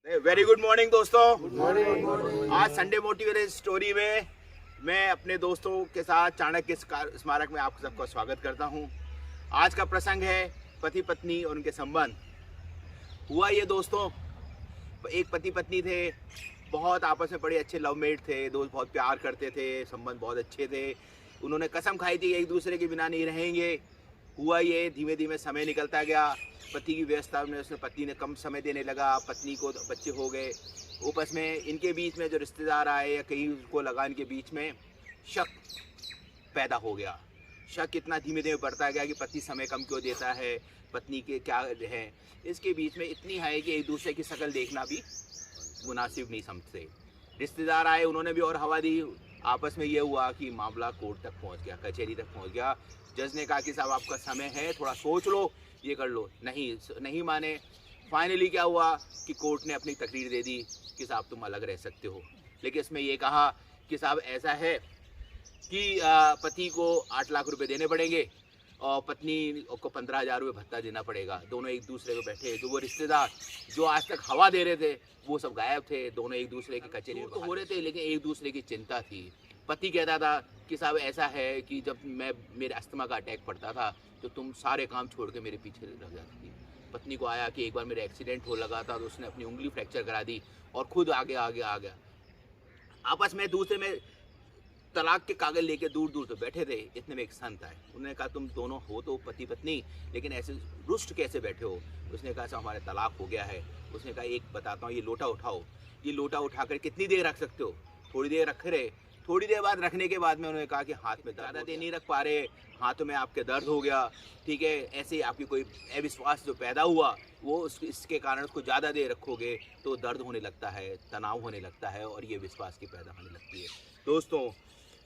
Very good morning दोस्तों। Good morning. आज Sunday motivation story में मैं अपने दोस्तों के साथ चाणक्य स्मारक में आप सबका स्वागत करता हूं। आज का प्रसंग है पति पत्नी और उनके संबंध। हुआ ये दोस्तों, एक पति पत्नी थे, बहुत आपस में बड़े अच्छे लवमेट थे, दोस्त बहुत प्यार करते थे, संबंध बहुत अच्छे थे। उन्होंने कसम खाई थी एक दूसरे के बिना नहीं रहेंगे। हुआ ये, धीमे धीमे समय निकलता गया, पति की व्यवस्था में उसने पत्नी ने कम समय देने लगा, पत्नी को बच्चे हो गए। आपस में इनके बीच में जो रिश्तेदार आए या कहीं को लगा, इनके बीच में शक पैदा हो गया। शक इतना धीमे धीमे बढ़ता गया कि पति समय कम क्यों देता है, पत्नी के क्या है। इसके बीच में इतनी है कि एक दूसरे की शक्ल देखना भी मुनासिब नहीं समझते। रिश्तेदार आए, उन्होंने भी और हवा दी। आपस में ये हुआ कि मामला कोर्ट तक पहुंच गया, कचहरी तक पहुंच गया। जज ने कहा कि साहब आपका समय है, थोड़ा सोच लो, ये कर लो। नहीं माने। फाइनली क्या हुआ कि कोर्ट ने अपनी तकरीर दे दी कि साहब तुम अलग रह सकते हो। लेकिन इसमें ये कहा कि साहब ऐसा है कि पति को 8 लाख रुपए देने पड़ेंगे और पत्नी को 15,000 रुपये भत्ता देना पड़ेगा। दोनों एक दूसरे को बैठे, तो वो रिश्तेदार जो आज तक हवा दे रहे थे वो सब गायब थे। दोनों एक दूसरे की कचहरी में तो हो रहे थे, लेकिन एक दूसरे की चिंता थी। पति कहता था कि साहब ऐसा है कि जब मेरे अस्थमा का अटैक पड़ता था तो तुम सारे काम छोड़ के मेरे पीछे लग जाती थी। पत्नी को आया कि एक बार मेरा एक्सीडेंट हो लगा था तो उसने अपनी उंगली फ्रैक्चर करा दी और खुद आगे आ गया। आपस में दूसरे में तलाक के कागज लेके दूर दूर तो बैठे थे। इतने में एक संत आए, उन्होंने कहा तुम दोनों हो तो पति पत्नी, लेकिन ऐसे रुष्ट कैसे बैठे हो। उसने कहा हमारे तलाक हो गया है। उसने कहा एक बताता हूँ, ये लोटा उठाओ। ये लोटा उठाकर कितनी देर रख सकते हो? थोड़ी देर रखे रहे। थोड़ी देर बाद रखने के बाद में उन्होंने कहा कि हाथ में ज़्यादा देर नहीं रख पा रहे, हाथों में आपके दर्द हो गया, ठीक है। ऐसे ही आपकी कोई अविश्वास जो पैदा हुआ वो इसके कारण उसको ज़्यादा देर रखोगे तो दर्द होने लगता है, तनाव होने लगता है और ये विश्वास की पैदा होने लगती है। दोस्तों,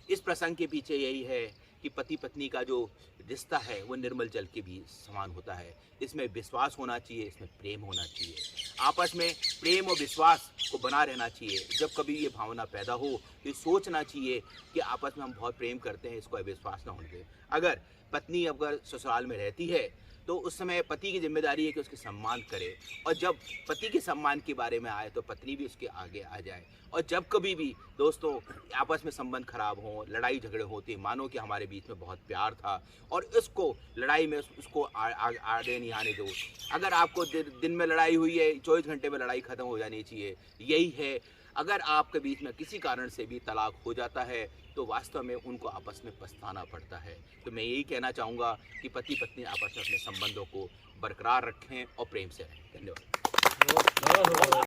इस प्रसंग के पीछे यही है कि पति पत्नी का जो रिश्ता है वो निर्मल जल के भी समान होता है। इसमें विश्वास होना चाहिए, इसमें प्रेम होना चाहिए। आपस में प्रेम और विश्वास को बना रहना चाहिए। जब कभी ये भावना पैदा हो तो सोचना चाहिए कि आपस में हम बहुत प्रेम करते हैं, इसको अविश्वास ना होने दें। अगर पत्नी अगर ससुराल में रहती है तो उस समय पति की जिम्मेदारी है कि उसके सम्मान करे, और जब पति के सम्मान के बारे में आए तो पत्नी भी उसके आगे आ जाए। और जब कभी भी दोस्तों आपस में संबंध खराब हो, लड़ाई झगड़े होते, मानो कि हमारे बीच में बहुत प्यार था और इसको लड़ाई में उसको आगे नहीं आने दो। अगर आपको दिन में लड़ाई हुई है, 24 घंटे में लड़ाई खत्म हो जानी चाहिए। यही है। अगर आपके बीच में किसी कारण से भी तलाक हो जाता है तो वास्तव में उनको आपस में पछताना पड़ता है। तो मैं यही कहना चाहूँगा कि पति पत्नी आपस में अपने संबंधों को बरकरार रखें और प्रेम से रहें। धन्यवाद।